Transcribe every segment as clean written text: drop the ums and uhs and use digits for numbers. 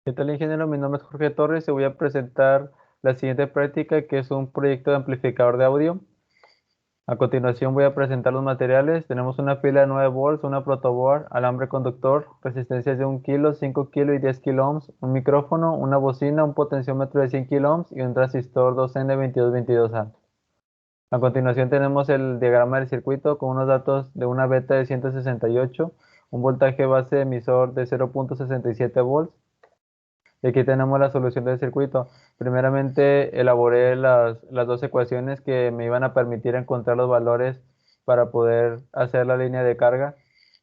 ¿Qué tal, ingeniero? Mi nombre es Jorge Torres y voy a presentar la siguiente práctica, que es un proyecto de amplificador de audio. A continuación voy a presentar los materiales. Tenemos una pila de 9 volts, una protoboard, alambre conductor, resistencias de 1 kilo, 5 kilo y 10 kilo ohms, un micrófono, una bocina, un potenciómetro de 100 kilo ohms y un transistor 2N 2222A. A continuación tenemos el diagrama del circuito con unos datos de una beta de 168, un voltaje base emisor de 0.67 volts. Y aquí tenemos la solución del circuito. Primeramente elaboré las dos ecuaciones que me iban a permitir encontrar los valores para poder hacer la línea de carga.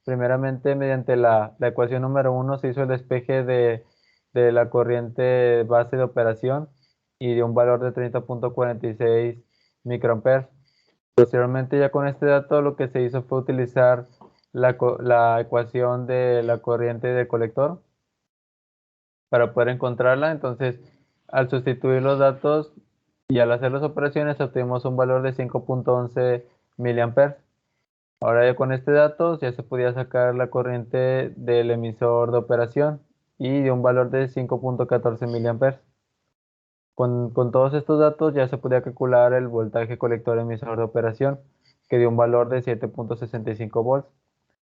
Primeramente, mediante la ecuación número uno se hizo el despeje de la corriente base de operación y de un valor de 30.46 microamperes. Posteriormente, ya con este dato, lo que se hizo fue utilizar la ecuación de la corriente del colector para poder encontrarla. Entonces, al sustituir los datos y al hacer las operaciones, obtuvimos un valor de 5.11 miliamperes. Ahora ya con este dato ya se podía sacar la corriente del emisor de operación y de un valor de 5.14 miliamperes. Con todos estos datos ya se podía calcular el voltaje colector emisor de operación, que dio un valor de 7.65 volts.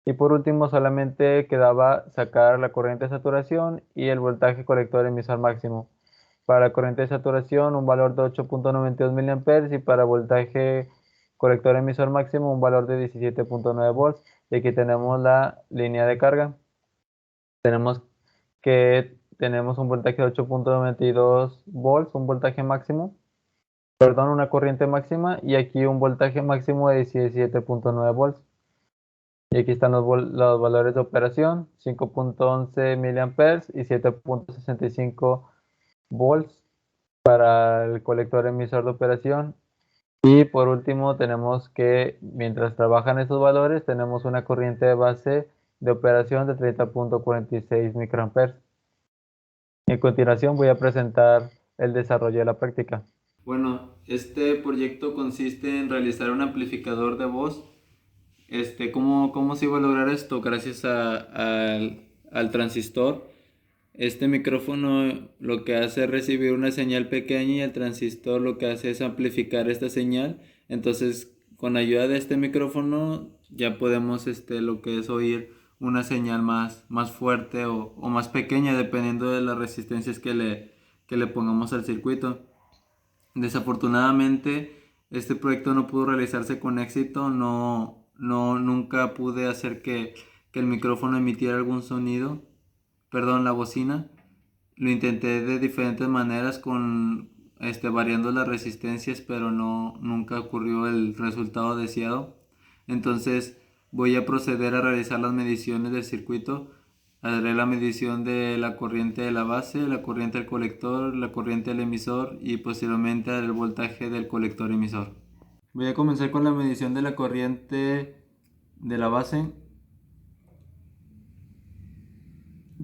Y por último, solamente quedaba sacar la corriente de saturación y el voltaje colector emisor máximo. Para la corriente de saturación, un valor de 8.92 miliamperes y para voltaje colector emisor máximo, un valor de 17.9 volts. Y aquí tenemos la línea de carga. Tenemos tenemos un voltaje de 8.92 volts, un voltaje máximo, perdón, una corriente máxima, y aquí un voltaje máximo de 17.9 volts. Y aquí están los valores de operación: 5.11 miliamperes y 7.65 volts para el colector emisor de operación. Y por último tenemos que, mientras trabajan esos valores, tenemos una corriente de base de operación de 30.46 microamperes. A continuación voy a presentar el desarrollo de la práctica. Bueno, este proyecto consiste en realizar un amplificador de voz. ¿Cómo se iba a lograr esto? Gracias al transistor. Este micrófono lo que hace es recibir una señal pequeña y el transistor lo que hace es amplificar esta señal. Entonces, con ayuda de este micrófono ya podemos lo que es oír una señal más fuerte o más pequeña dependiendo de las resistencias que le pongamos al circuito. Desafortunadamente, este proyecto no pudo realizarse con éxito. Nunca pude hacer que el micrófono emitiera algún sonido, perdón, la bocina. Lo intenté de diferentes maneras variando las resistencias, pero nunca ocurrió el resultado deseado. Entonces voy a proceder a realizar las mediciones del circuito. Haré la medición de la corriente de la base, la corriente del colector, la corriente del emisor y posteriormente el voltaje del colector emisor. Voy a comenzar con la medición de la corriente de la base.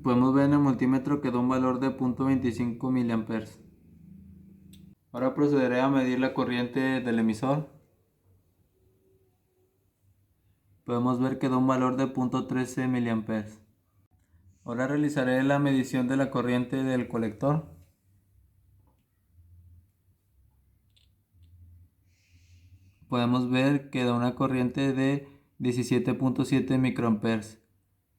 Podemos ver en el multímetro que da un valor de 0.25 miliamperes. Ahora procederé a medir la corriente del emisor. Podemos ver que da un valor de 0.13 miliamperes. Ahora realizaré la medición de la corriente del colector. Podemos ver que da una corriente de 17.7 microamperes.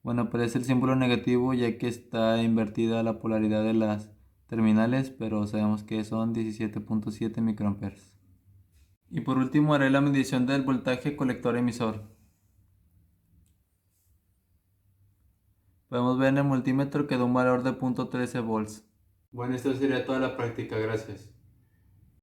Bueno, aparece el símbolo negativo ya que está invertida la polaridad de las terminales, pero sabemos que son 17.7 microamperes. Y por último haré la medición del voltaje colector emisor. Podemos ver en el multímetro que da un valor de 0.13 volts. Bueno, esto sería toda la práctica, gracias.